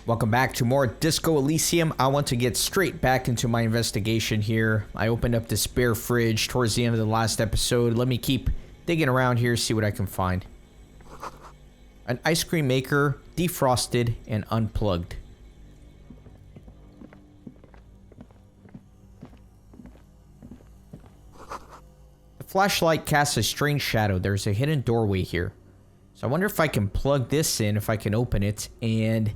Welcome back to more Disco Elysium. I want to get straight back into my investigation here. I opened up this bare fridge towards the end of the last episode. Let me keep digging around here, see what I can find. An ice cream maker, defrosted and unplugged. The flashlight casts a strange shadow. There's a hidden doorway here. So I wonder if I can plug this in, if I can open it, and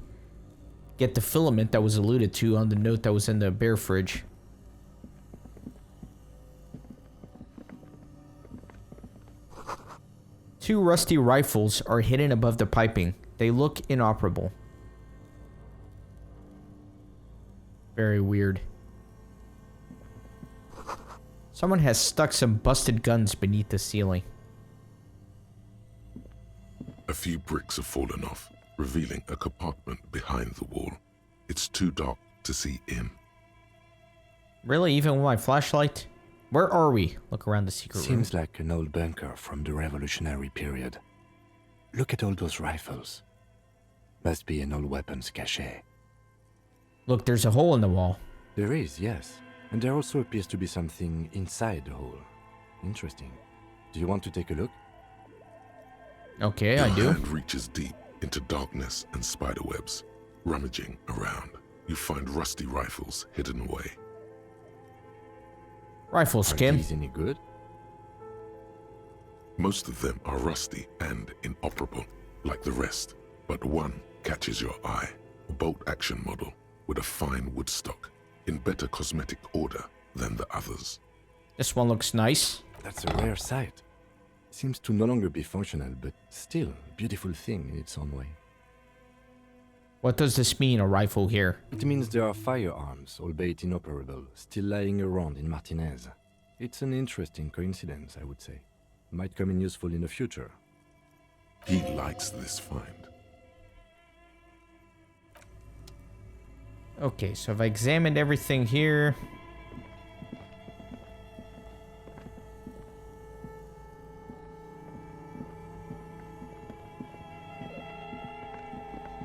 get the filament that was alluded to on the note that was in the bare fridge. Two rusty rifles are hidden above the piping. They look inoperable. Very weird. Someone has stuck some busted guns beneath the ceiling. A few bricks have fallen off, revealing a compartment behind the wall. It's too dark to see in. Really? Even with my flashlight? Where are we? Look around the secret room. Seems like an old bunker from the revolutionary period. Look at all those rifles. Must be an old weapons cache. Look, there's a hole in the wall. There is, yes. And there also appears to be something inside the hole. Interesting. Do you want to take a look? Okay, Your I do. hand reaches deep into darkness and spiderwebs. Rummaging around, you find rusty rifles hidden away. Rifles, Are Kim. these any good? Most of them are rusty and inoperable, like the rest, but one catches your eye. A bolt-action model with a fine wood stock, in better cosmetic order than the others. This one looks nice. That's a rare sight. Seems to no longer be functional, but still a beautiful thing in its own way. What does this mean, a rifle here? It means there are firearms, albeit inoperable, still lying around in Martinez. It's an interesting coincidence, I would say. Might come in useful in the future. He likes this find. Okay, so I've examined everything here.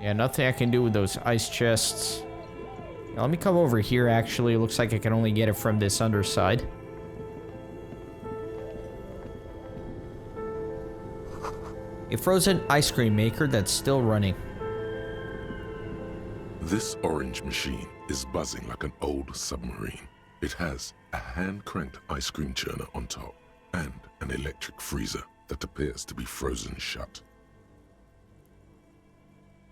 Yeah, nothing I can do with those ice chests. Now, let me come over here, actually. It looks like I can only get it from this underside. A frozen ice cream maker that's still running. This orange machine is buzzing like an old submarine. It has a hand-cranked ice cream churner on top and an electric freezer that appears to be frozen shut.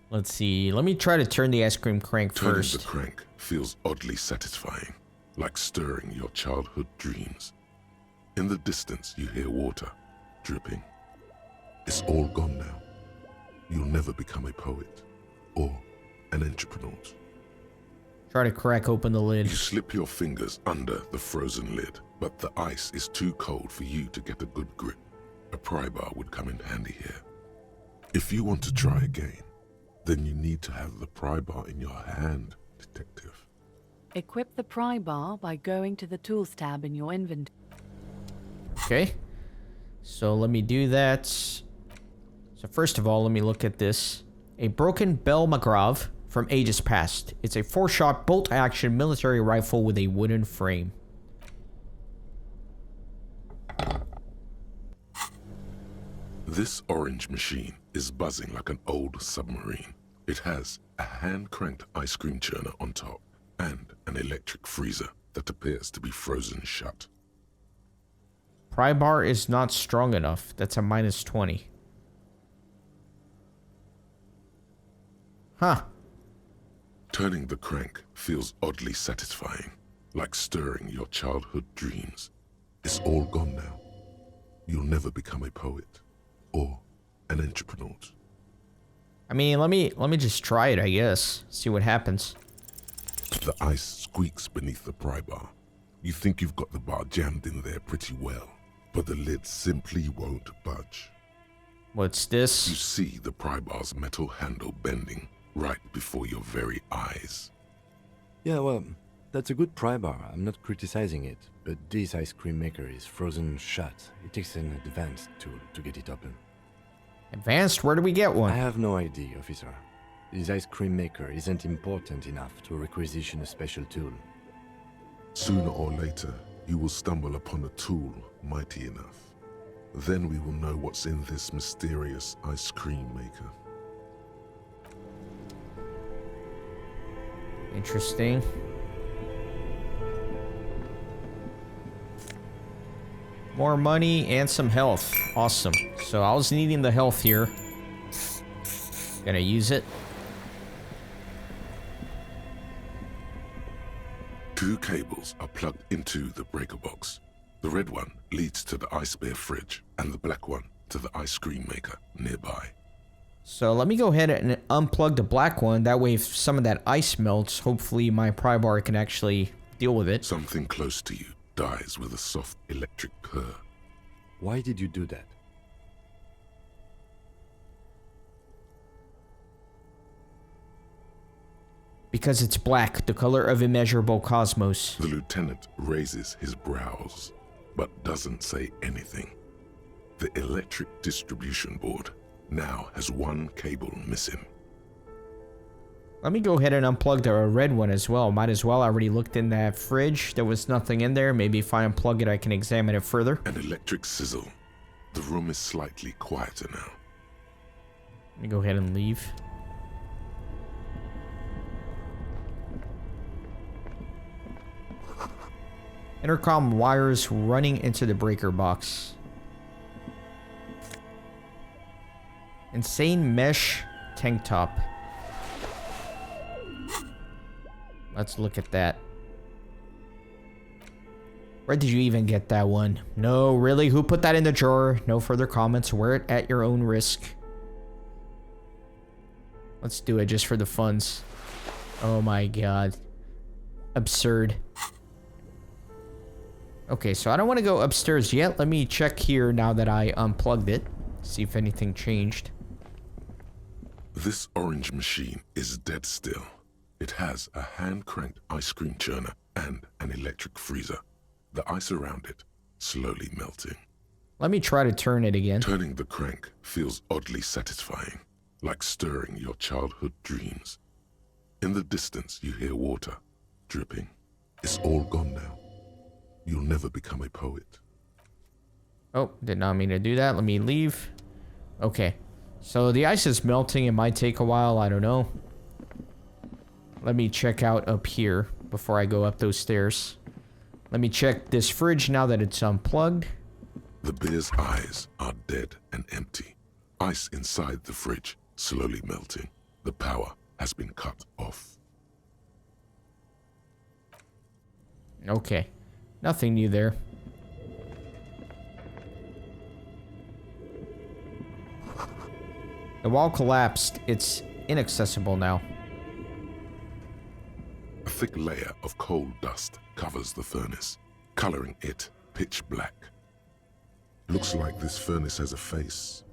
Let's see. Let me try to turn the ice cream crank Turning first. the crank feels oddly satisfying, like stirring your childhood dreams. In the distance, you hear water dripping. It's all gone now. You'll never become a poet or an entrepreneur. Try to crack open the lid. You slip your fingers under the frozen lid, but the ice is too cold for you to get a good grip. A pry bar would come in handy here. If you want to try again, then you need to have the pry bar in your hand, detective. Equip the pry bar by going to the Tools tab in your inventory. Okay. So let me do that. So first of all, let me look at this. A broken Bell McGraw from ages past. It's a 4-shot bolt-action military rifle with a wooden frame. This orange machine is buzzing like an old submarine. It has a hand-cranked ice cream churner on top and an electric freezer that appears to be frozen shut. Pry bar is not strong enough. That's a minus 20. Huh. Turning the crank feels oddly satisfying, like stirring your childhood dreams. It's all gone now. You'll never become a poet or an entrepreneur. I mean, let me just try it, I guess. See what happens. The ice squeaks beneath the pry bar. You think you've got the bar jammed in there pretty well, but the lid simply won't budge. What's You this? see the pry bar's metal handle bending right before your very eyes. Yeah, well, that's a good pry bar. I'm not criticizing it, but this ice cream maker is frozen shut. It takes an advanced tool to get it open. Advanced? Where do we get I one? have no idea, officer. This ice cream maker isn't important enough to requisition a special tool. Sooner or later, you will stumble upon a tool mighty enough. Then we will know what's in this mysterious ice cream maker. Interesting. More money and some health. Awesome. So I was needing the health here. Gonna use it. Two cables are plugged into the breaker box. The red one leads to the ice bear fridge, and the black one to the ice cream maker nearby. So let me go ahead and unplug the black one. That way if some of that ice melts, hopefully my pry bar can actually deal with it. Something close to you dies with a soft electric purr. Why did you do that? Because it's black, the color of immeasurable cosmos. The lieutenant raises his brows, but doesn't say anything. The electric distribution board now has one cable missing. Let me go ahead and unplug the red one as well. Might as well. I already looked in that fridge. There was nothing in there. Maybe if I unplug it, I can examine it further. An electric sizzle. The room is slightly quieter now. Let me go ahead and leave. Intercom wires running into the breaker box. Insane mesh tank top. Let's look at that. Where did you even get that one? No, really? Who put that in the drawer? No further comments. Wear it at your own risk. Let's do it just for the funds. Oh my god. Absurd. Okay, so I don't want to go upstairs yet. Let me check here now that I unplugged it. See if anything changed. This orange machine is dead still. It has a hand-cranked ice cream churner and an electric freezer. The ice around it slowly melting. Let me try to turn it again. Turning the crank feels oddly satisfying, like stirring your childhood dreams. In the distance, you hear water dripping. It's all gone now. You'll never become a poet. Oh, did not mean to do that. Let me leave. Okay. So the ice is melting. It might take a while. I don't know. Let me check out up here before I go up those stairs. Let me check this fridge now that it's unplugged. The bear's eyes are dead and empty. Ice inside the fridge slowly melting. The power has been cut off. Okay. Nothing new there. The wall collapsed. It's inaccessible now. A thick layer of coal dust covers the furnace, coloring it pitch black. Looks like this furnace has a face,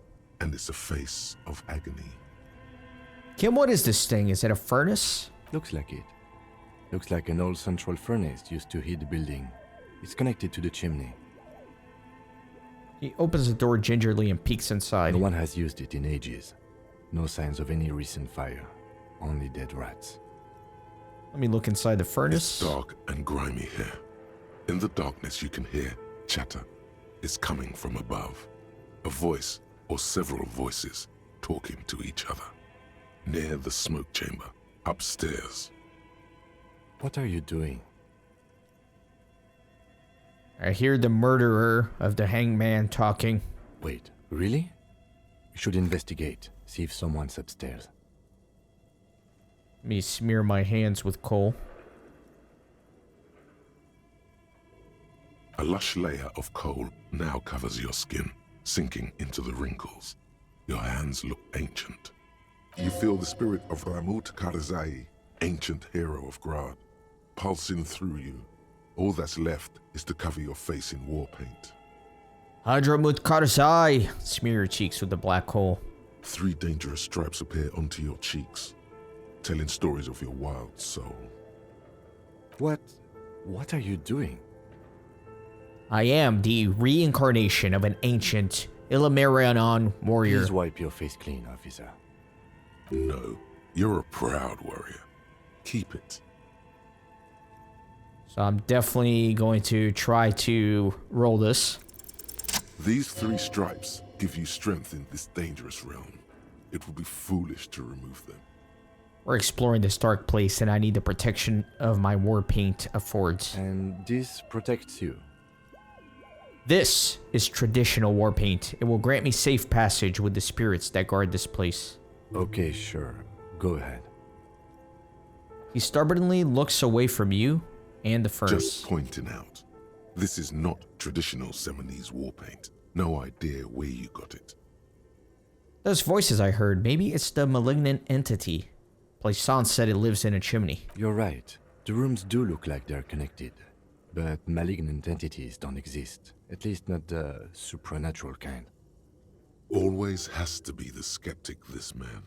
and it's a face of agony. Kim, what is this thing? Is it a furnace? Looks like it. Looks like an old central furnace used to heat the building. It's connected to the chimney. He opens the door gingerly and peeks inside. No one has used it in ages. No signs of any recent fire. Only dead rats. Let me look inside the furnace. It's dark and grimy here. In the darkness you can hear chatter. It's coming from above. A voice or several voices talking to each other. Near the smoke chamber, upstairs. What are you doing? I hear the murderer of the hangman talking. Wait, really? You should investigate. See if someone's upstairs. Let me smear my hands with coal. A lush layer of coal now covers your skin, sinking into the wrinkles. Your hands look ancient. You feel the spirit of Ramut Karzai, ancient hero of Grad, pulsing through you. All that's left is to cover your face in war paint. Hadramut Karzai! Smear your cheeks with the black coal. 3 dangerous stripes appear onto your cheeks, telling stories of your wild soul. What are you doing? I am the reincarnation of an ancient Illimarianon warrior. Please wipe your face clean, officer. No, You're a proud warrior. Keep it. So I'm definitely going to try to roll this. These 3 stripes give you strength in this dangerous realm. It would be foolish to remove them. We're exploring this dark place and I need the protection of my war paint affords. And this protects you. This is traditional war paint. It will grant me safe passage with the spirits that guard this place. Okay, sure. Go ahead. He stubbornly looks away from you and the furnace. Just pointing out, this is not traditional Seminese war paint. No idea where you got it. Those voices I heard, maybe it's the malignant entity. Plaisance said it lives in a chimney. You're right. The rooms do look like they're connected. But malignant entities don't exist. At least not the supernatural kind. Always has to be the skeptic, this man.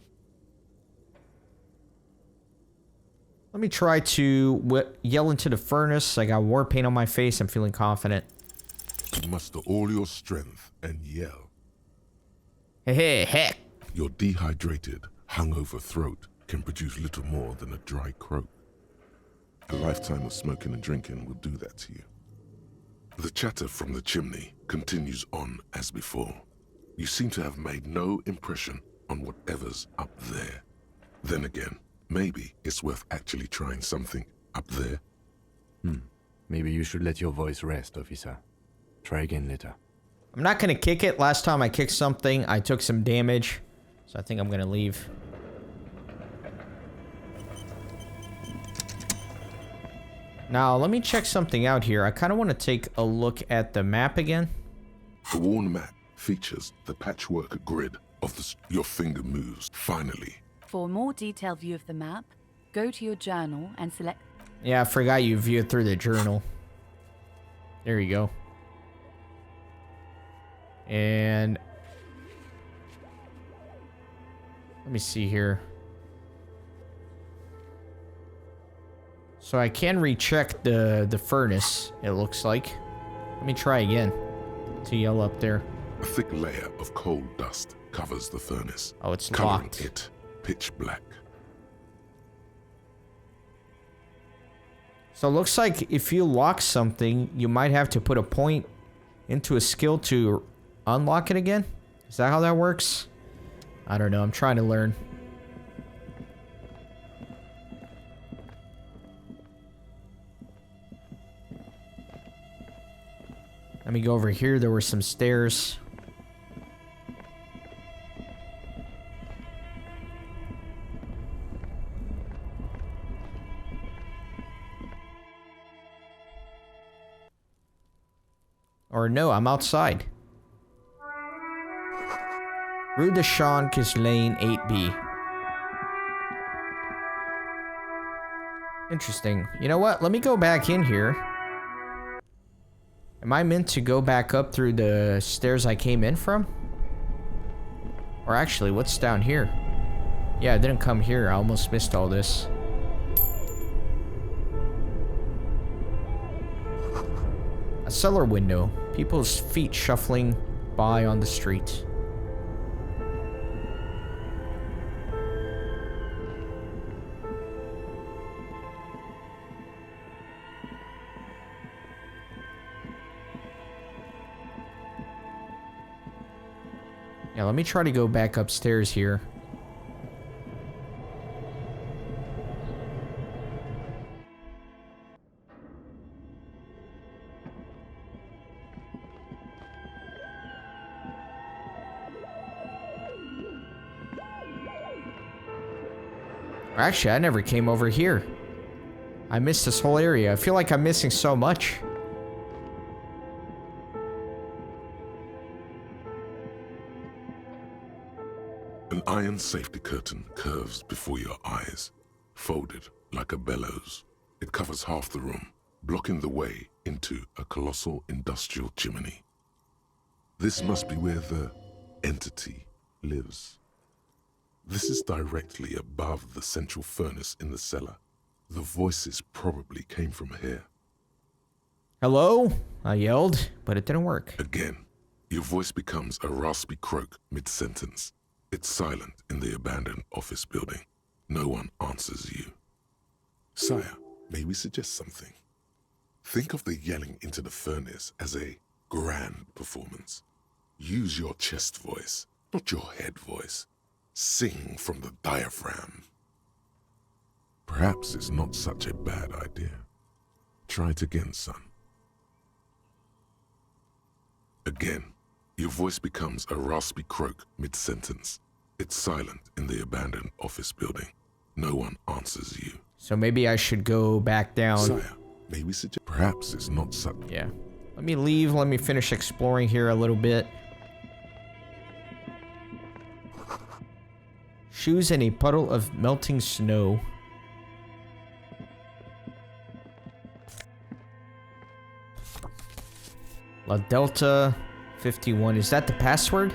Let me try to yell into the furnace. I got war paint on my face. I'm feeling confident. Muster all your strength and yell. Hey, heck. Your dehydrated, hungover throat can produce little more than a dry croak. A lifetime of smoking and drinking will do that to you. The chatter from the chimney continues on as before. You seem to have made no impression on whatever's up there. Then again, maybe it's worth actually trying something up there. Maybe you should let your voice rest, officer. Try again later. I'm not going to kick it. Last time I kicked something, I took some damage. So I think I'm going to leave. Now, let me check something out here. I kind of want to take a look at the map again. The worn map features the patchwork grid of your finger moves. Finally. For a more detailed view of the map, go to your journal and select... Yeah, I forgot you view it through the journal. There you go. And... let me see here. So I can recheck the furnace, it looks like. Let me try again to yell up there. A thick layer of coal dust covers the furnace. Oh, it's coloring locked. it pitch black. So it looks like if you lock something, you might have to put a point into a skill to unlock it again. Is that how that works? I don't know. I'm trying to learn. Let me go over here. There were some stairs. Or no, I'm outside. Rue de Champs Lane 8B. Interesting. You know what? Let me go back in here. Am I meant to go back up through the stairs I came in from? Or actually, what's down here? Yeah, I didn't come here. I almost missed all this. A cellar window. People's feet shuffling by on the street. Yeah, let me try to go back upstairs here. Actually, I never came over here. I missed this whole area. I feel like I'm missing so much. An iron safety curtain curves before your eyes, folded like a bellows. It covers half the room, blocking the way into a colossal industrial chimney. This must be where the entity lives. This is directly above the central furnace in the cellar. The voices probably came from here. Hello? I yelled, but it didn't work. Again, your voice becomes a raspy croak mid-sentence. It's silent in the abandoned office building. No one answers you. Sire, may we suggest something? Think of the yelling into the furnace as a grand performance. Use your chest voice, not your head voice. Sing from the diaphragm. Perhaps it's not such a bad idea. Try it again, son. Again, your voice becomes a raspy croak mid-sentence. It's silent in the abandoned office building. No one answers you. So maybe I should go back down. Sire, may we suggest? Perhaps it's not such. Yeah. Let me leave. Let me finish exploring here a little bit. Shoes in a puddle of melting snow. La Delta 51. Is that the password?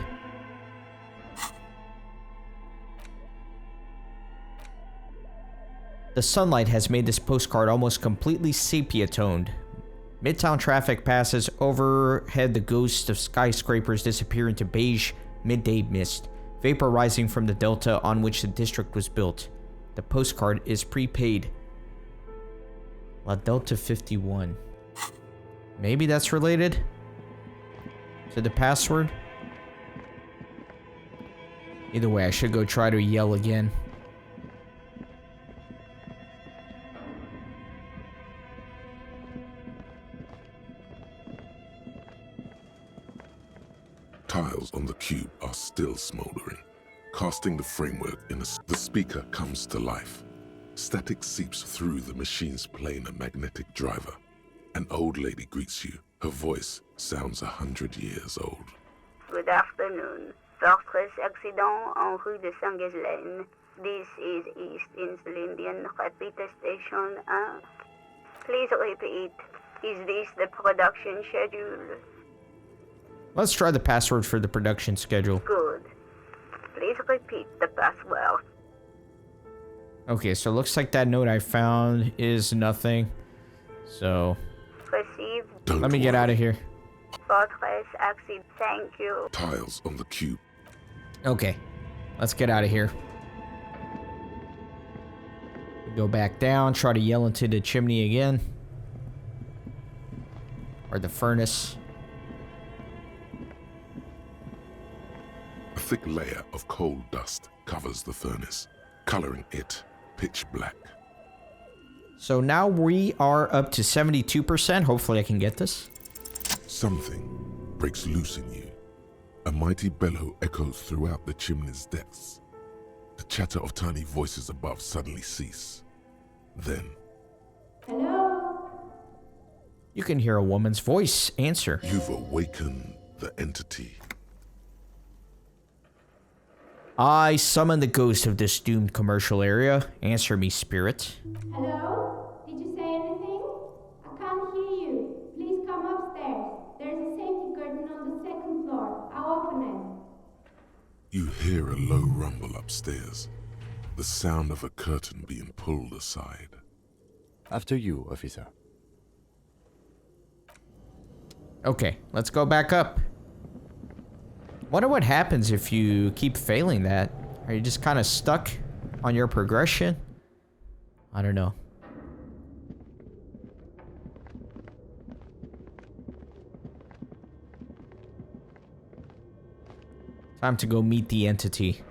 The sunlight has made this postcard almost completely sepia-toned. Midtown traffic passes overhead. The ghosts of skyscrapers disappear into beige midday mist, vapor rising from the delta on which the district was built. The postcard is prepaid. La Delta 51. Maybe that's related to the password? Either way, I should go try to yell again. Tiles on the cube are still smoldering, casting the framework in the speaker comes to life. Static seeps through the machine's planar magnetic driver. An old lady greets you. Her voice sounds 100 years old. Good afternoon. Fortress accident en rue de Saint-Ghislaine. This is East Indian Repeater Station 1. Please repeat. Is this the production schedule? Let's try the password for the production schedule. Good. Please repeat the password. Okay, so it looks like that note I found is nothing. So, Received. let me get out of here. Fortress accident. Thank you. Tiles on the cube. Okay, let's get out of here. Go back down, try to yell into the chimney again. Or the furnace. A thick layer of coal dust covers the furnace, coloring it pitch black. So now we are up to 72%. Hopefully I can get this. Something breaks loose in you. A mighty bellow echoes throughout the chimney's depths. The chatter of tiny voices above suddenly cease. Then, Hello? You can hear a woman's voice answer. you've awakened the entity. I summon the ghost of this doomed commercial area. Answer me, spirit. Hello? Did you say anything? I can't hear you. Please come upstairs. There's a safety curtain on the second floor. I'll open it. You hear a low rumble upstairs, the sound of a curtain being pulled aside. After you, officer. Okay, let's go back up. Wonder what happens if you keep failing that. Are you just kind of stuck on your progression? I don't know. Time to go meet the entity.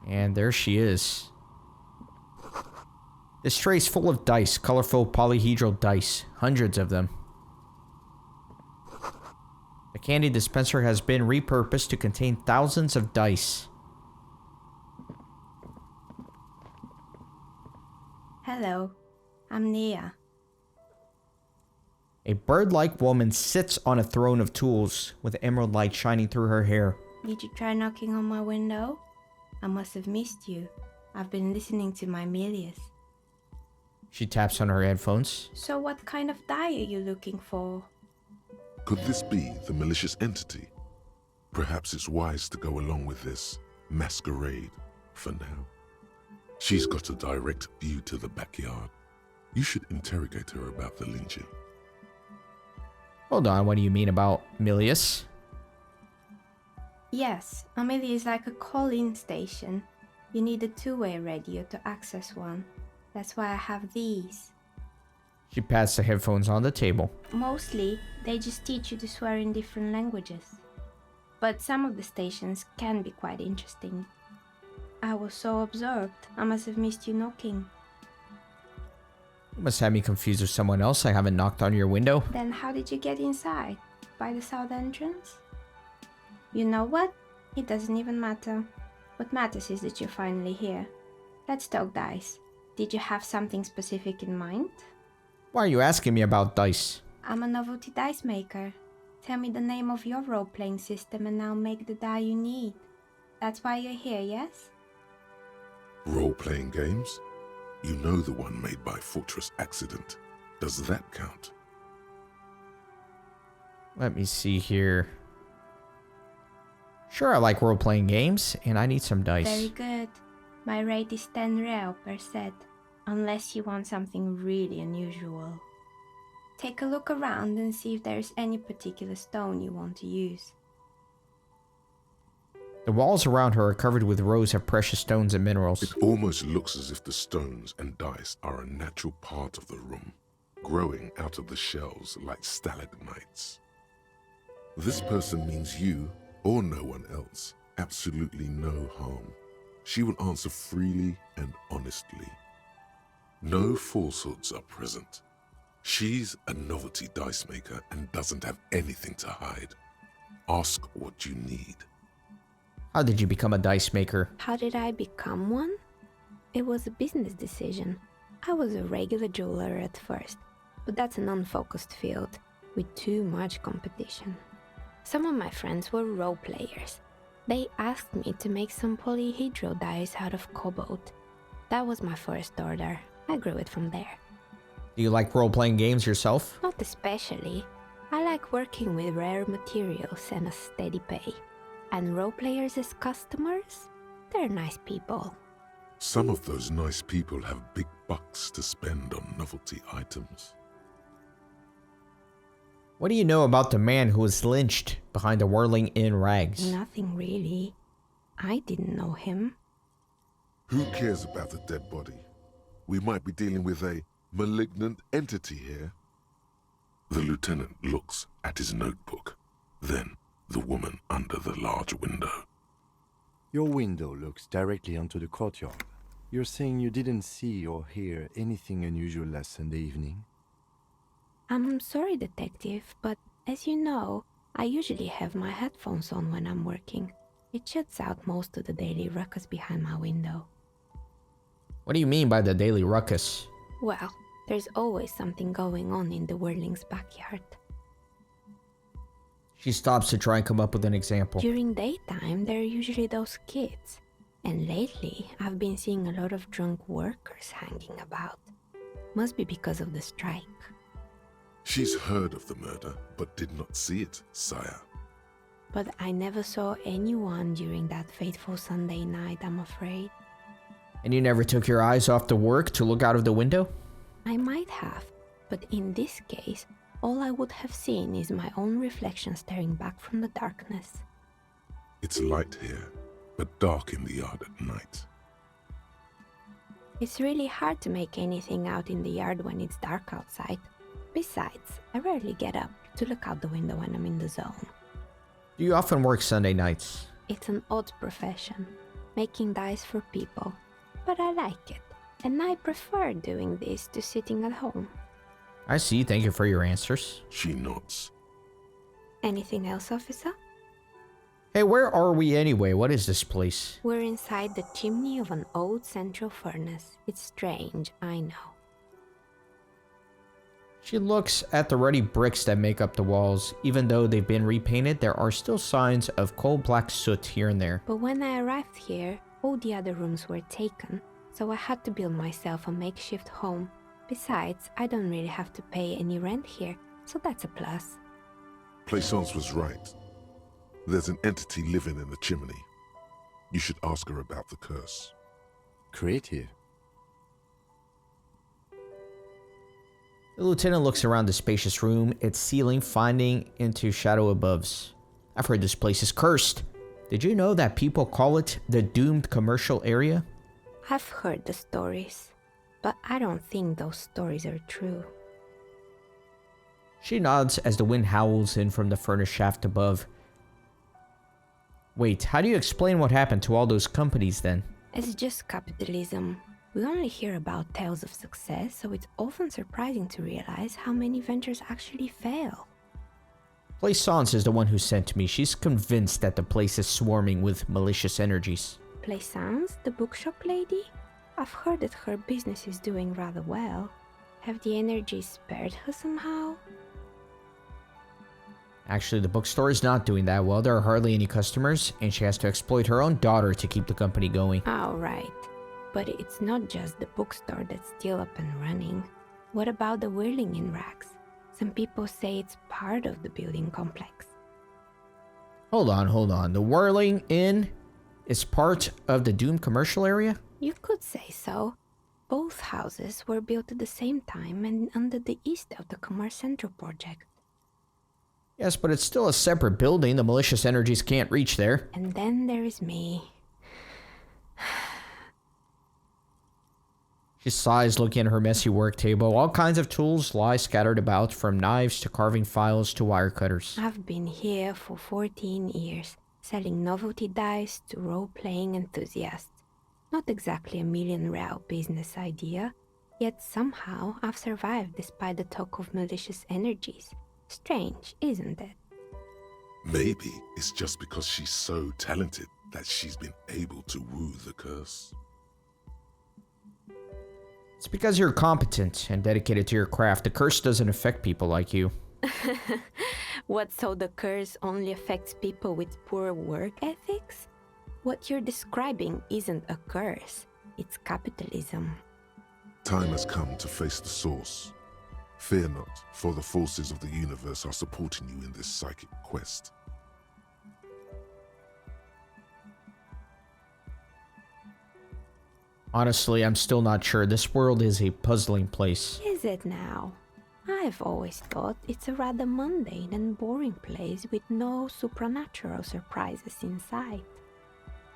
And there she is. This tray is full of dice, colorful polyhedral dice, hundreds of them. The candy dispenser has been repurposed to contain thousands of dice. Hello, I'm Nia. A bird-like woman sits on a throne of tools with emerald light shining through her hair. Did you try knocking on my window? I must have missed you. I've been listening to my Melius. She taps on her headphones. So what kind of die are you looking for? Could this be the malicious entity? Perhaps it's wise to go along with this masquerade for now. She's got a direct view to the backyard. You should interrogate her about the Legion. Hold on, what do you mean about Milius? Yes, Amelia is like a call-in station. You need a two-way radio to access one. That's why I have these. She passed the headphones on the table. Mostly, they just teach you to swear in different languages. But some of the stations can be quite interesting. I was so absorbed, I must have missed you knocking. You must have me confused with someone else. I haven't knocked on your window. Then how did you get inside? By the south entrance? You know what? It doesn't even matter. What matters is that you're finally here. Let's talk dice. Did you have something specific in mind? Why are you asking me about dice? I'm a Novelty Dicemaker. Tell me the name of your role-playing system and I'll make the die you need. That's why you're here, yes? Role-playing games? You know the one made by Fortress Accident. Does that count? Let me see here. Sure, I like role-playing games, and I need some dice. Very good. My rate is 10 real per set, unless you want something really unusual. Take a look around and see if there's any particular stone you want to use. The walls around her are covered with rows of precious stones and minerals. It almost looks as if the stones and dice are a natural part of the room, growing out of the shells like stalagmites. This person means you, or no one else, absolutely no harm. She will answer freely and honestly. No falsehoods are present. She's a novelty dice maker and doesn't have anything to hide. Ask what you need. How did you become a dice maker? How did I become one? It was a business decision. I was a regular jeweler at first, but that's an unfocused field with too much competition. Some of my friends were role players. They asked me to make some polyhedral dice out of cobalt. That was my first order. I grew it from there. Do you like role-playing games yourself? Not especially. I like working with rare materials and a steady pay. And role players as customers? They're nice people. Some of those nice people have big bucks to spend on novelty items. What do you know about the man who was lynched behind the whirling in rags? Nothing really. I didn't know him. Who cares about the dead body? We might be dealing with a malignant entity here. The lieutenant looks at his notebook, then the woman under the large window. Your window looks directly onto the courtyard. You're saying you didn't see or hear anything unusual last Sunday evening? I'm sorry, detective, but as you know, I usually have my headphones on when I'm working. It shuts out most of the daily ruckus behind my window. What do you mean by the daily ruckus? Well, there's always something going on in the Whirling's backyard. She stops to try and come up with an example. During daytime, there are usually those kids. And lately, I've been seeing a lot of drunk workers hanging about. Must be because of the strike. She's heard of the murder, but did not see it, sire. But I never saw anyone during that fateful Sunday night, I'm afraid. And you never took your eyes off the work to look out of the window? I might have, but in this case, all I would have seen is my own reflection staring back from the darkness. It's light here, but dark in the yard at night. It's really hard to make anything out in the yard when it's dark outside. Besides, I rarely get up to look out the window when I'm in the zone. Do you often work Sunday nights? It's an odd profession, making dice for people. But I like it, and I prefer doing this to sitting at home. I see, thank you for your answers. She nods. Anything else, officer? Hey, where are we anyway? What is this place? We're inside the chimney of an old central furnace. It's strange, I know. She looks at the ruddy bricks that make up the walls. Even though they've been repainted, there are still signs of coal-black soot here and there. But when I arrived here, all the other rooms were taken, so I had to build myself a makeshift home. Besides, I don't really have to pay any rent here, so that's a plus. Plaisance was right. There's an entity living in the chimney. You should ask her about the curse. Creative. The lieutenant looks around the spacious room, its ceiling finding into shadow aboves. I've heard this place is cursed. Did you know that people call it the doomed commercial area? I've heard the stories, but I don't think those stories are true. She nods as the wind howls in from the furnace shaft above. Wait, how do you explain what happened to all those companies then? It's just capitalism. We only hear about tales of success, so it's often surprising to realize how many ventures actually fail. Plaisance is the one who sent me. She's convinced that the place is swarming with malicious energies. Plaisance, the bookshop lady? I've heard that her business is doing rather well. Have the energies spared her somehow? Actually, the bookstore is not doing that well. There are hardly any customers, and she has to exploit her own daughter to keep the company going. Oh, right. But it's not just the bookstore that's still up and running. What about the whirling in racks? Some people say it's part of the building complex. Hold on. The Whirling Inn is part of the doomed commercial area? You could say so. Both houses were built at the same time and under the East of the Commerce Central project. Yes, but it's still a separate building. The malicious energies can't reach there. And then there is me. She sighs, looking at her messy work table. All kinds of tools lie scattered about, from knives to carving files to wire cutters. I've been here for 14 years, selling novelty dice to role-playing enthusiasts. Not exactly a million-real business idea, yet somehow I've survived despite the talk of malicious energies. Strange, isn't it? Maybe it's just because she's so talented that she's been able to woo the curse. It's because you're competent and dedicated to your craft. The curse doesn't affect people like you. What, so the curse only affects people with poor work ethics? What you're describing isn't a curse, it's capitalism. Time has come to face the source. Fear not, for the forces of the universe are supporting you in this psychic quest. Honestly, I'm still not sure. This world is a puzzling place. Is it now? I've always thought it's a rather mundane and boring place with no supernatural surprises in sight.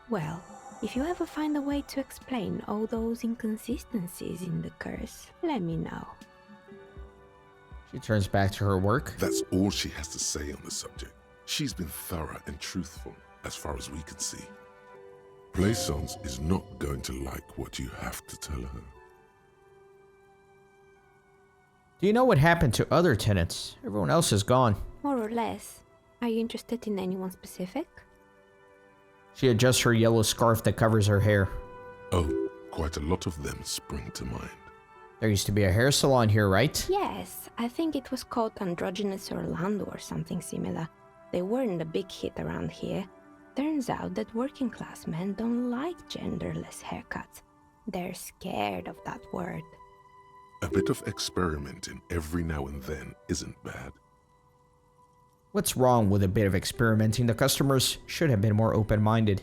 Well, if you ever find a way to explain all those inconsistencies in the curse, let me know. She turns back to her work. That's all she has to say on the subject. She's been thorough and truthful, as far as we can see. Plaisance is not going to like what you have to tell her. Do you know what happened to other tenants? Everyone else is gone. More or less. Are you interested in anyone specific? She adjusts her yellow scarf that covers her hair. Oh, quite a lot of them spring to mind. There used to be a hair salon here, right? Yes, I think it was called Androgynous Orlando or something similar. They weren't a big hit around here. Turns out that working class men don't like genderless haircuts. They're scared of that word. A bit of experimenting every now and then isn't bad. What's wrong with a bit of experimenting? The customers should have been more open-minded.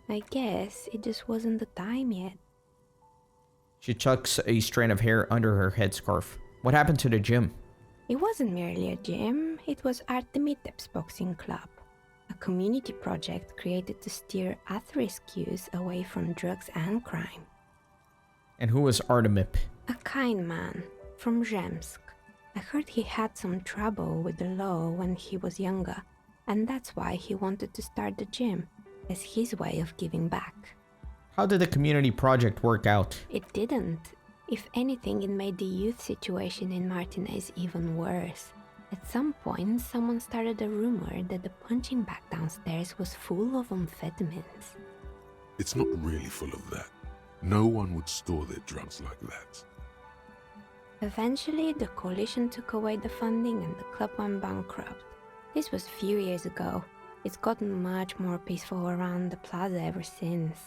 I guess it just wasn't the time yet. She tucks a strand of hair under her headscarf. What happened to the gym? It wasn't merely a gym, it was Artemitep's boxing club. A community project created to steer at-risk youth away from drugs and crime. And who was Artemip? A kind man, from Zemsk. I heard he had some trouble with the law when he was younger, and that's why he wanted to start the gym, as his way of giving back. How did the community project work out? It didn't. If anything, it made the youth situation in Martinez even worse. At some point, someone started a rumor that the punching bag downstairs was full of amphetamines. It's not really full of that. No one would store their drugs like that. Eventually, the coalition took away the funding and the club went bankrupt. This was a few years ago. It's gotten much more peaceful around the plaza ever since.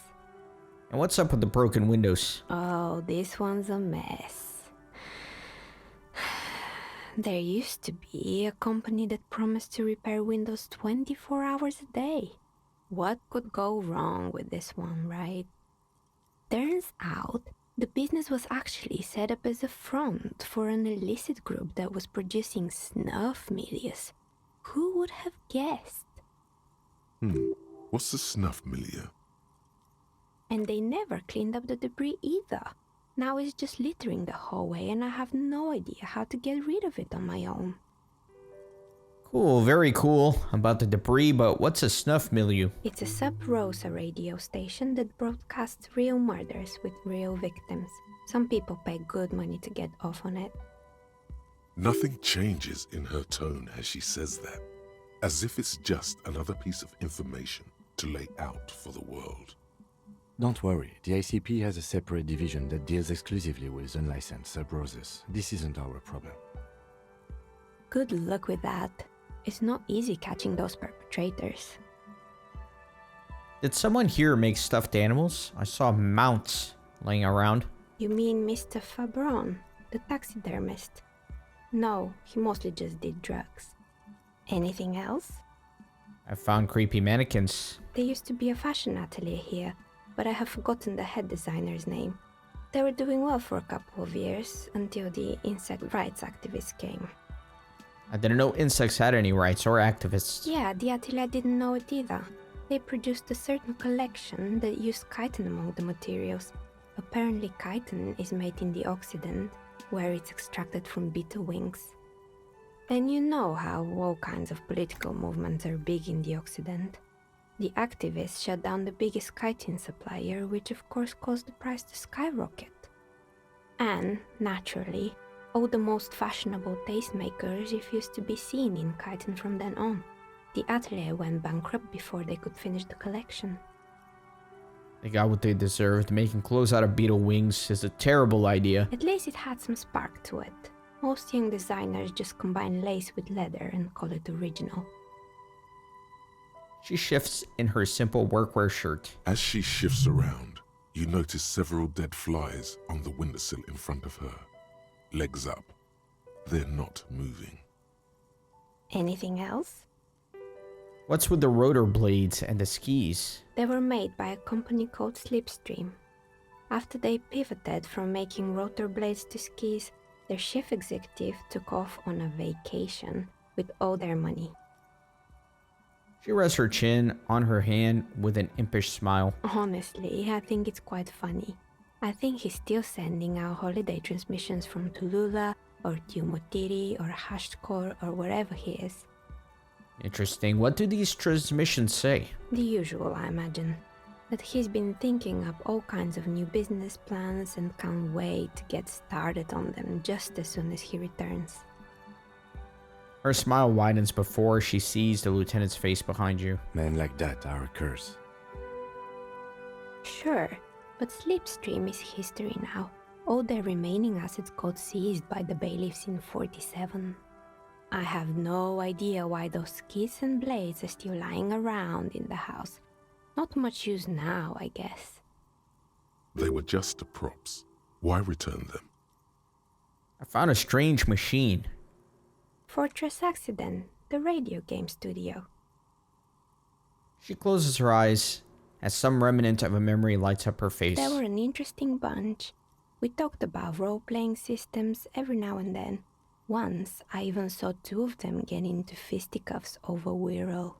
And what's up with the broken windows? Oh, this one's a mess. There used to be a company that promised to repair windows 24 hours a day. What could go wrong with this one, right? Turns out The business was actually set up as a front for an illicit group that was producing snuff milieu. Who would have guessed? What's the snuff milieu? And they never cleaned up the debris either. Now it's just littering the hallway and I have no idea how to get rid of it on my own. Cool, very cool about the debris, but what's a snuff milieu? It's a sub-Rosa radio station that broadcasts real murders with real victims. Some people pay good money to get off on it. Nothing changes in her tone as she says that, as if it's just another piece of information to lay out for the world. Don't worry, the ICP has a separate division that deals exclusively with unlicensed sub-Roses. This isn't our problem. Good luck with that. It's not easy catching those perpetrators. Did someone here make stuffed animals? I saw mounts laying around. You mean Mr. Fabron, the taxidermist? No, he mostly just did drugs. Anything else? I found creepy mannequins. There used to be a fashion atelier here, but I have forgotten the head designer's name. They were doing well for a couple of years, until the insect rights activists came. I didn't know insects had any rights or activists. Yeah, the atelier didn't know it either. They produced a certain collection that used chitin among the materials. Apparently chitin is made in the Occident, where it's extracted from beetle wings. And you know how all kinds of political movements are big in the Occident. The activists shut down the biggest chitin supplier, which of course caused the price to skyrocket. And, naturally, all the most fashionable tastemakers refused to be seen in chitin from then on. The atelier went bankrupt before they could finish the collection. They got what they deserved. Making clothes out of beetle wings is a terrible idea. At least it had some spark to it. Most young designers just combine lace with leather and call it original. She shifts in her simple workwear shirt. As she shifts around, you notice several dead flies on the windowsill in front of her. Legs up. They're not moving. Anything else? What's with the rotor blades and the skis? They were made by a company called Slipstream. After they pivoted from making rotor blades to skis, their chief executive took off on a vacation with all their money. She rests her chin on her hand with an impish smile. Honestly, I think it's quite funny. I think he's still sending out holiday transmissions from Tulula or Tiumotiri or Hashtkor or wherever he is. Interesting. What do these transmissions say? The usual, I imagine. That he's been thinking up all kinds of new business plans and can't wait to get started on them just as soon as he returns. Her smile widens before she sees the lieutenant's face behind you. Men like that are a curse. Sure, but Slipstream is history now. All their remaining assets got seized by the bailiffs in 47. I have no idea why those skis and blades are still lying around in the house. Not much use now, I guess. They were just props. Why return them? I found a strange machine. Fortress Accident, the radio game studio. She closes her eyes as some remnant of a memory lights up her face. They were an interesting bunch. We talked about role-playing systems every now and then. Once, I even saw two of them get into fisticuffs over Wirral.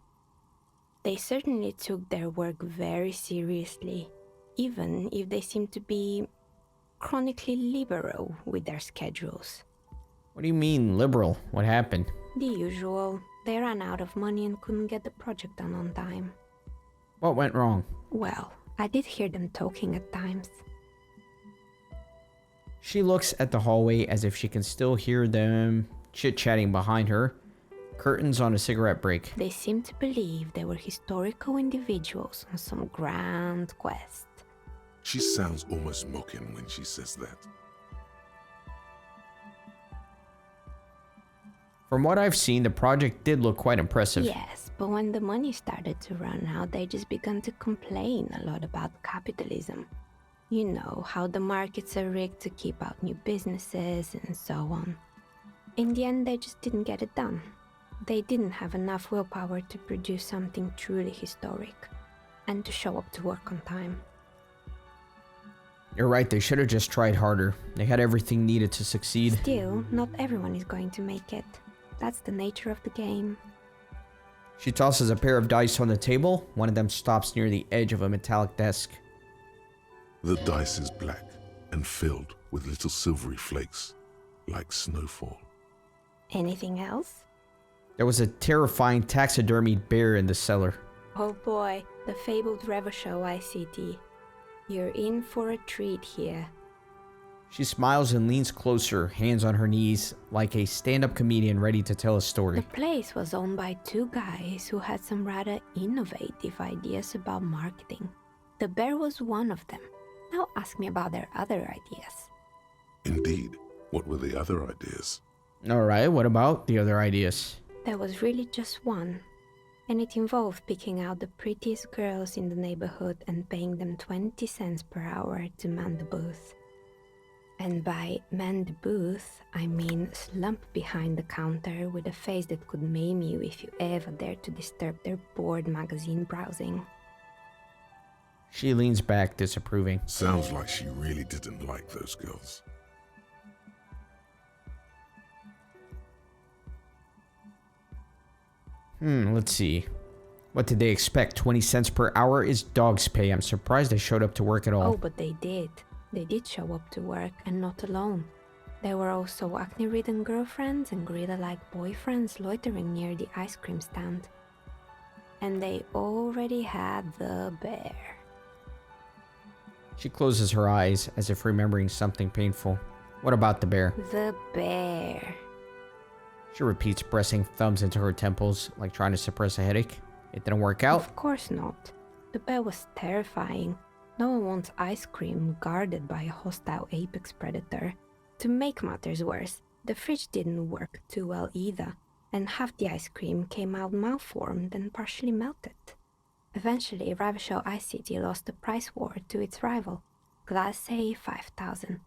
They certainly took their work very seriously, even if they seemed to be chronically liberal with their schedules. What do you mean, liberal? What happened? The usual. They ran out of money and couldn't get the project done on time. What went wrong? Well, I did hear them talking at times. She looks at the hallway as if she can still hear them chit-chatting behind her. Curtains on a cigarette break. They seemed to believe they were historical individuals on some grand quest. She sounds almost mocking when she says that. From what I've seen, the project did look quite impressive. Yes, but when the money started to run out, they just began to complain a lot about capitalism. You know, how the markets are rigged to keep out new businesses and so on. In the end, they just didn't get it done. They didn't have enough willpower to produce something truly historic and to show up to work on time. You're right, they should have just tried harder. They had everything needed to succeed. Still, not everyone is going to make it. That's the nature of the game. She tosses a pair of dice on the table. One of them stops near the edge of a metallic desk. The dice is black and filled with little silvery flakes, like snowfall. Anything else? There was a terrifying taxidermied bear in the cellar. Oh boy, the fabled Revachol ICT. You're in for a treat here. She smiles and leans closer, hands on her knees, like a stand-up comedian ready to tell a story. The place was owned by two guys who had some rather innovative ideas about marketing. The bear was one of them. Now ask me about their other ideas. Indeed. What were the other ideas? Alright, what about the other ideas? There was really just one. And it involved picking out the prettiest girls in the neighborhood and paying them 20 cents per hour to man the booth. And by man the booth, I mean slump behind the counter with a face that could maim you if you ever dared to disturb their bored magazine browsing. She leans back, disapproving. Sounds like she really didn't like those girls. Let's see. What did they expect? 20 cents per hour is dog's pay. I'm surprised they showed up to work at all. Oh, but they did. They did show up to work, and not alone. There were also acne-ridden girlfriends and gorilla-like boyfriends loitering near the ice cream stand. And they already had the bear. She closes her eyes as if remembering something painful. What about the bear? The bear. She repeats, pressing thumbs into her temples, like trying to suppress a headache. It didn't work out? Of course not. The bear was terrifying. No one wants ice cream guarded by a hostile apex predator. To make matters worse, the fridge didn't work too well either, and half the ice cream came out malformed and partially melted. Eventually, Revachol ICT lost the price war to its rival, Glace 5000.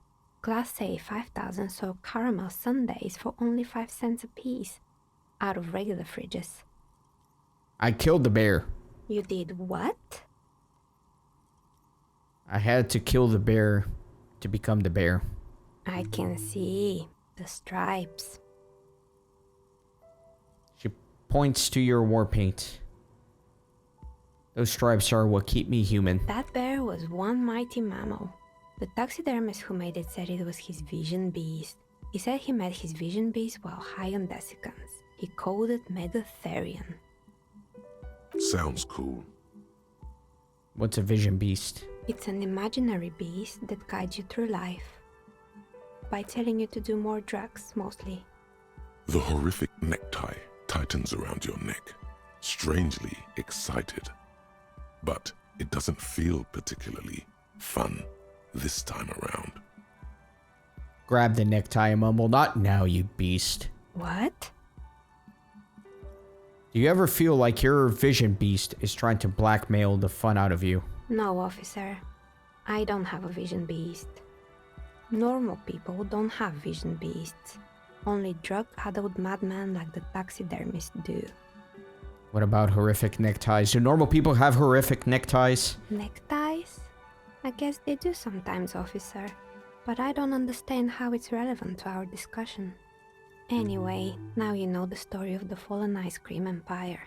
Glace 5000 sold caramel sundaes for only 5 cents a piece, out of regular fridges. I killed the bear. You did what? I had to kill the bear to become the bear. I can see the stripes. She points to your war paint. Those stripes are what keep me human. That bear was one mighty mammal. The taxidermist who made it said it was his vision beast. He said he met his vision beast while high on desiccants. He called it Ethereum. Sounds cool. What's a vision beast? It's an imaginary beast that guides you through life. By telling you to do more drugs, mostly. The horrific necktie tightens around your neck, strangely excited. But it doesn't feel particularly fun this time around. Grab the necktie and mumble, "Not now, you beast." What? Do you ever feel like your vision beast is trying to blackmail the fun out of you? No, officer. I don't have a vision beast. Normal people don't have vision beasts. Only drug-addled madmen like the taxidermists do. What about horrific neckties? Do normal people have horrific neckties? Neckties? I guess they do sometimes, officer. But I don't understand how it's relevant to our discussion. Anyway, now you know the story of the fallen ice cream empire.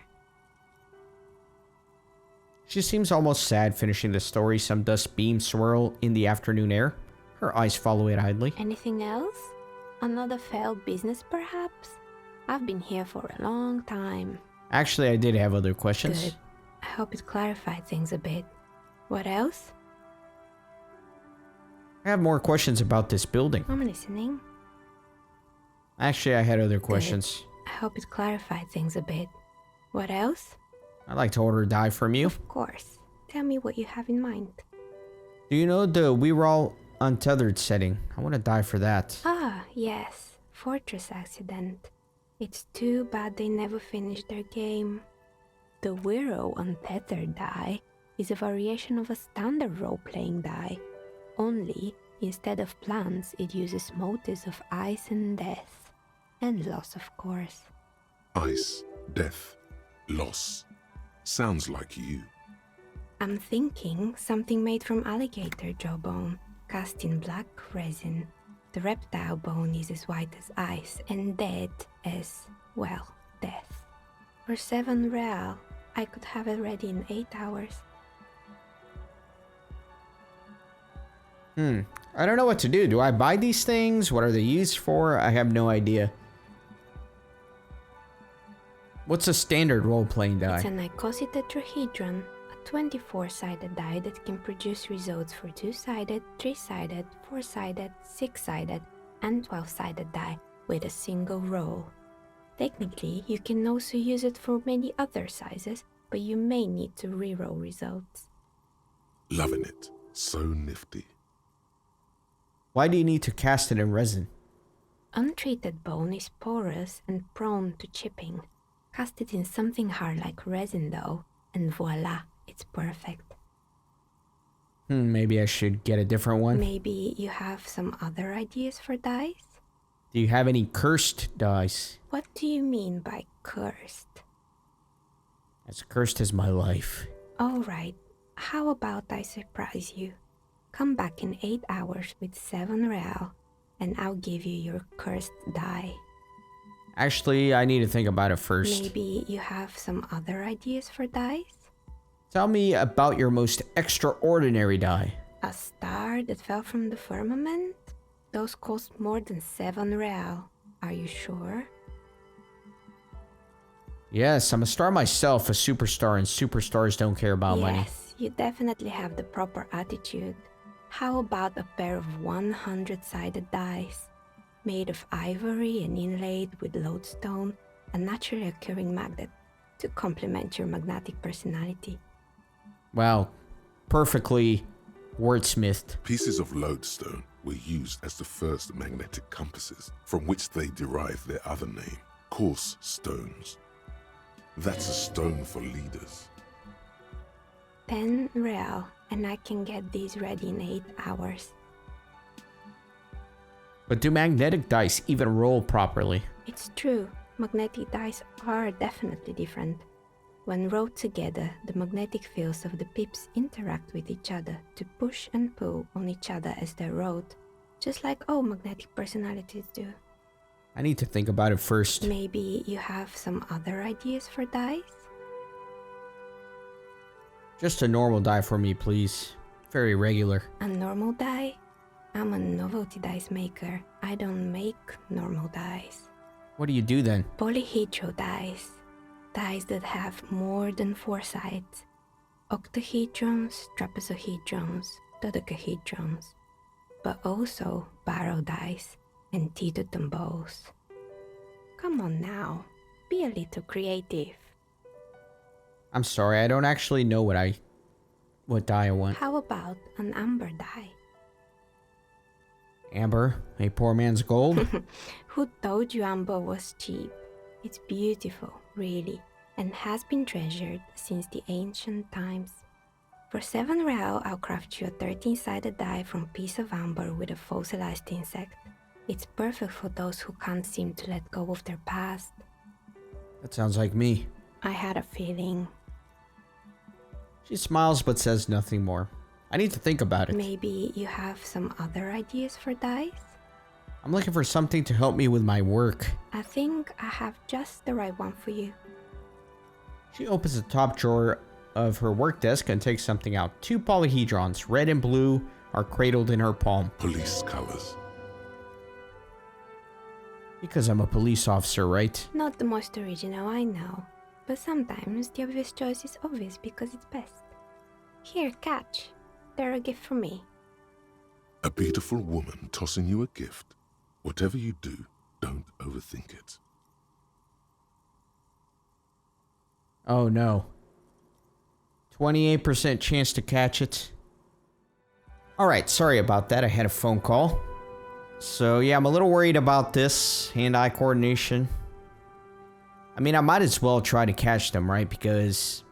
She seems almost sad finishing the story. Some dust beams swirl in the afternoon air. Her eyes follow it idly. Anything else? Another failed business, perhaps? I've been here for a long time. Actually, I did have other questions. Good. I hope it clarified things a bit. What else? I have more questions about this building. I'm listening. Actually, I had other questions. Good. I hope it clarified things a bit. What else? I'd like to order a die from you. Of course. Tell me what you have in mind. Do you know the We Were All Untethered setting? I want to die for that. Ah, yes. Fortress Accident. It's too bad they never finished their game. The We're All Untethered die is a variation of a standard role-playing die. Only, instead of plants, it uses motives of ice and death. And loss, of course. Ice, death, loss. Sounds like you. I'm thinking something made from alligator jawbone. cast in black resin. The reptile bone is as white as ice and dead as, well, death. For 7 real, I could have it ready in 8 hours. I don't know what to do. Do I buy these things? What are they used for? I have no idea. What's a standard role-playing die? It's an icositetrahedron, a 24-sided die that can produce results for 2-sided, 3-sided, 4-sided, 6-sided, and 12-sided die with a single roll. Technically, you can also use it for many other sizes, but you may need to reroll results. Loving it. So nifty. Why do you need to cast it in resin? Untreated bone is porous and prone to chipping. Cast it in something hard like resin though, and voila, it's perfect. Maybe I should get a different one. Maybe you have some other ideas for dice? Do you have any cursed dice? What do you mean by cursed? As cursed as my life. Alright, how about I surprise you? Come back in 8 hours with 7 real, and I'll give you your cursed die. Actually, I need to think about it first. Maybe you have some other ideas for dice? Tell me about your most extraordinary die. A star that fell from the firmament? Those cost more than 7 real. Are you sure? Yes, I'm a star myself, a superstar, and superstars don't care about money. Yes, you definitely have the proper attitude. How about a pair of 100-sided dice? Made of ivory and inlaid with lodestone, a naturally occurring magnet, to complement your magnetic personality. Wow, perfectly wordsmithed. Pieces of lodestone were used as the first magnetic compasses, from which they derived their other name, course stones. That's a stone for leaders. 10 real, and I can get these ready in 8 hours. But do magnetic dice even roll properly? It's true, magnetic dice are definitely different. When rolled together, the magnetic fields of the pips interact with each other to push and pull on each other as they're rolled, just like all magnetic personalities do. I need to think about it first. Maybe you have some other ideas for dice? Just a normal die for me, please. Very regular. A normal die? I'm a novelty dice maker. I don't make normal dice. What do you do then? Polyhedral dice. Dice that have more than 4 sides. Octahedrons, trapezohedrons, dodecahedrons. But also barrel dice and teetotum bowls. Come on now, be a little creative. I'm sorry, I don't actually know what die I want. How about an amber die? Amber, a poor man's gold? Who told you amber was cheap? It's beautiful, really, and has been treasured since the ancient times. For 7 real, I'll craft you a 13-sided die from a piece of amber with a fossilized insect. It's perfect for those who can't seem to let go of their past. That sounds like me. I had a feeling. She smiles but says nothing more. I need to think about it. Maybe you have some other ideas for dice? I'm looking for something to help me with my work. I think I have just the right one for you. She opens the top drawer of her work desk and takes something out. 2 polyhedrons, red and blue, are cradled in her palm. Police colors. Because I'm a police officer, right? Not the most original, I know. But sometimes the obvious choice is obvious because it's best. Here, catch. They're a gift from me. A beautiful woman tossing you a gift. Whatever you do, don't overthink it. Oh no. 28% chance to catch it. Alright, sorry about that. I had a phone call. So yeah, I'm a little worried about this hand-eye coordination. I mean, I might as well try to catch them, right? Because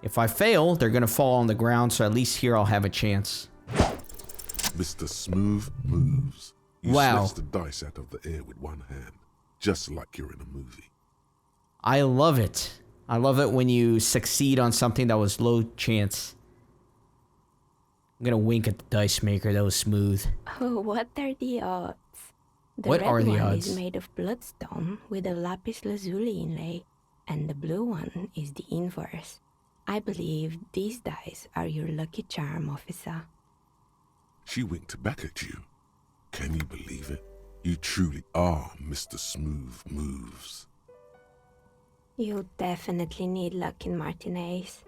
if I fail, they're gonna fall on the ground, so at least here I'll have a chance. Mr. Smooth Moves. You Wow. snatch the dice out of the air with one hand, just like you're in a movie. I love it. I love it when you succeed on something that was low chance. I'm gonna wink at the Dicemaker. That was smooth. Oh, what are the odds? The What red are the one odds? is made of bloodstone with a lapis lazuli inlay, and the blue one is the inverse. I believe these dice are your lucky charm, officer. She winked back at you. Can you believe it? You truly are Mr. Smooth Moves. You'll definitely need luck in Martinez.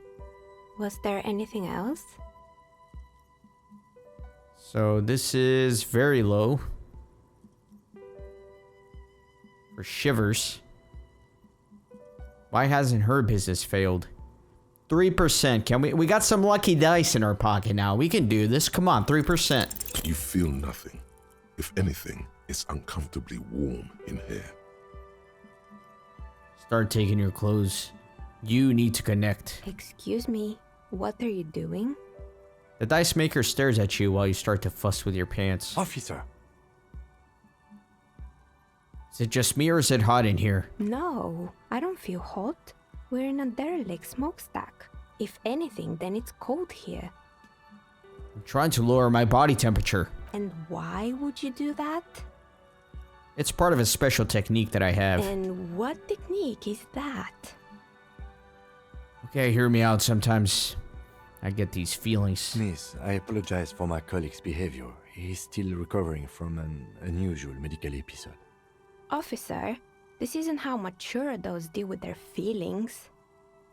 Was there anything else? So this is very low. For shivers. Why hasn't her business failed? 3%. Can we got some lucky dice in our pocket now. We can do this. Come on, 3%. You feel nothing. If anything, it's uncomfortably warm in here. Start taking your clothes. You need to connect. Excuse me, what are you doing? The Dicemaker stares at you while you start to fuss with your pants. Officer! Is it just me or is it hot in here? No, I don't feel hot. We're in a derelict smokestack. If anything, then it's cold here. I'm trying to lower my body temperature. And why would you do that? It's part of a special technique that I have. And what technique is that? Okay, hear me out. Sometimes I get these feelings. Miss, I apologize for my colleague's behavior. He's still recovering from an unusual medical episode. Officer, this isn't how mature adults deal with their feelings.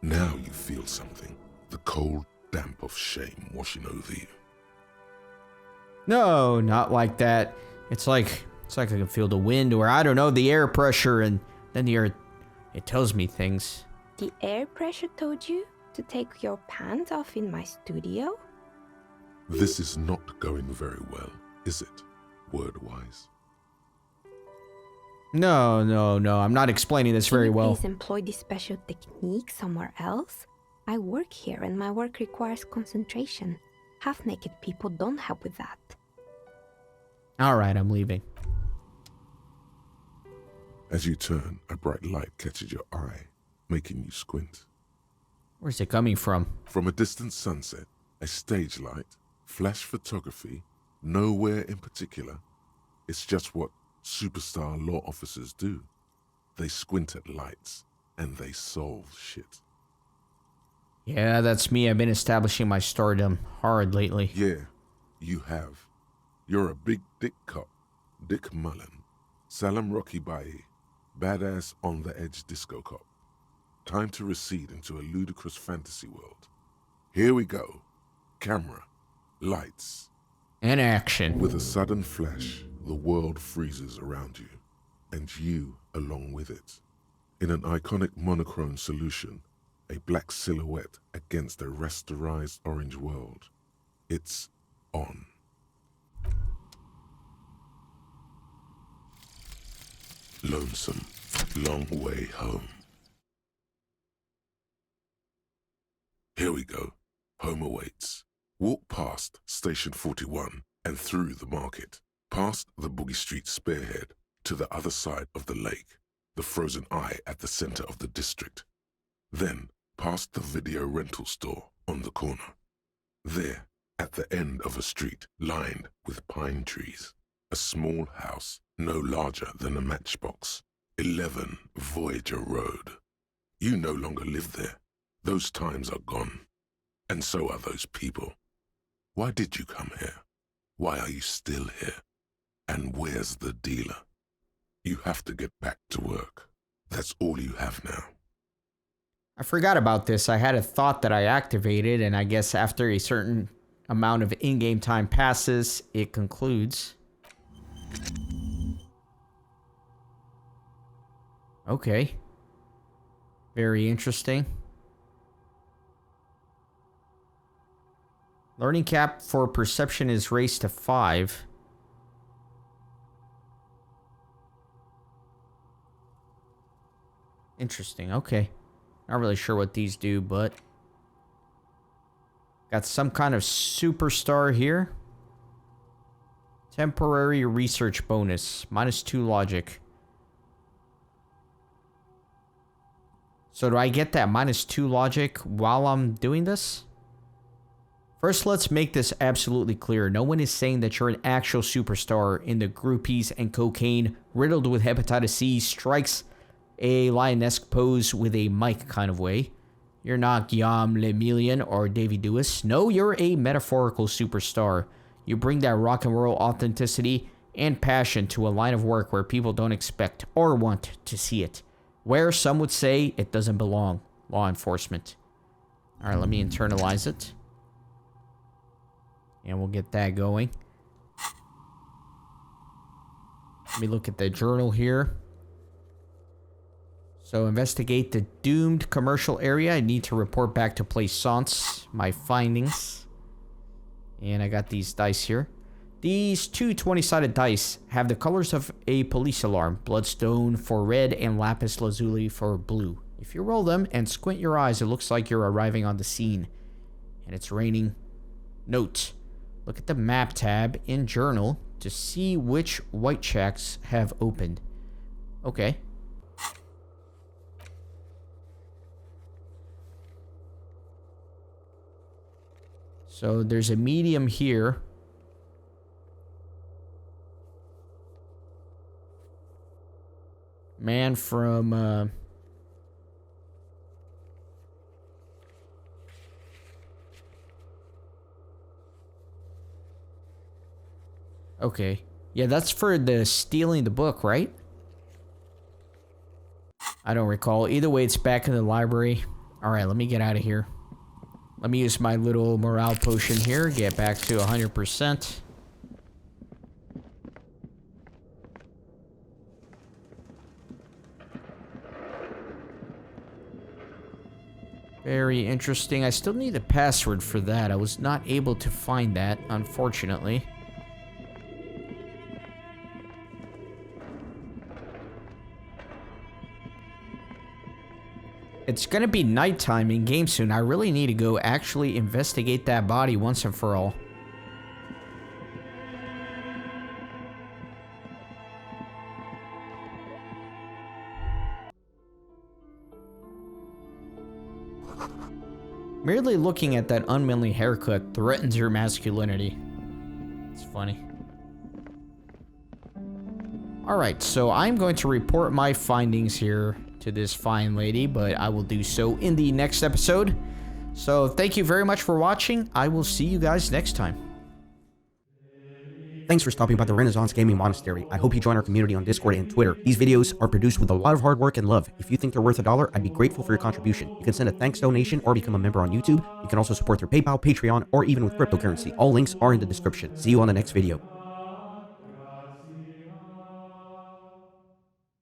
Now you feel something. The cold damp of shame washing over you. No, not like that. It's like I can feel the wind, or I don't know, the air pressure, and then the air, it tells me things. The air pressure told you to take your pants off in my studio? This is not going very well, is it, word-wise? No, I'm not explaining this very Can you well. please employ this special technique somewhere else? I work here and my work requires concentration. Half-naked people don't help with that. Alright, I'm leaving. As you turn, a bright light catches your eye, making you squint. Where's it coming from? From a distant sunset, a stage light, flash photography, nowhere in particular. It's just what superstar law officers do. They squint at lights, and they solve shit. Yeah, that's me. I've been establishing my stardom hard lately. Yeah, you have. You're a big dick cop, Dick Mullen, Salam Rocky Bayi, badass on-the-edge disco cop. Time to recede into a ludicrous fantasy world. Here we go. Camera, lights. And action. With a sudden flash, the world freezes around you, and you along with it. In an iconic monochrome solution, a black silhouette against a rasterized orange world. It's on. Lonesome, long way home. Here we go. Home awaits. Walk past Station 41 and through the market, past the Boogie Street spearhead to the other side of the lake, the frozen eye at the center of the district. Then past the video rental store on the corner. There, at the end of a street lined with pine trees, a small house no larger than a matchbox. 11 Voyager Road. You no longer live there. Those times are gone. And so are those people. Why did you come here? Why are you still here? And where's the dealer? You have to get back to work. That's all you have now. I forgot about this. I had a thought that I activated, and I guess after a certain amount of in-game time passes, it concludes. Okay. Very interesting. Learning cap for perception is raised to 5. Interesting. Okay. Not really sure what these do, but got some kind of superstar here. Temporary research bonus. -2 logic. So do I get that -2 logic while I'm doing this? First, let's make this absolutely clear. No one is saying that you're an actual superstar in the groupies and cocaine riddled with hepatitis C strikes a lionesque pose with a mic kind of way. You're not Guillaume Lemillion or Davy Dewis. No, you're a metaphorical superstar. You bring that rock and roll authenticity and passion to a line of work where people don't expect or want to see it. Where some would say it doesn't belong. Law enforcement. Alright, let me internalize it. And we'll get that going. Let me look at the journal here. So, investigate the doomed commercial area. I need to report back to Plaisance my findings. And I got these dice here. These two 20-sided dice have the colors of a police alarm. Bloodstone for red and lapis lazuli for blue. If you roll them and squint your eyes, it looks like you're arriving on the scene. And it's raining. Note. Look at the map tab in journal to see which white shacks have opened. Okay. So there's a medium here. Man from okay. Yeah, that's for the stealing the book, right? I don't recall. Either way, it's back in the library. Alright, let me get out of here. Let me use my little morale potion here. Get back to 100%. Very interesting. I still need a password for that. I was not able to find that, unfortunately. It's gonna be nighttime in game soon. I really need to go actually investigate that body once and for all. Merely looking at that unmanly haircut threatens your masculinity. It's funny. Alright, so I'm going to report my findings here to this fine lady, but I will do so in the next episode. So thank you very much for watching. I will see you guys next time. Thanks for stopping by the Renaissance Gaming Monastery. I hope you join our community on Discord and Twitter. These videos are produced with a lot of hard work and love. If you think they're worth $1, I'd be grateful for your contribution. You can send a thanks donation or become a member on YouTube. You can also support through PayPal, Patreon, or even with cryptocurrency. All links are in the description. See you on the next video.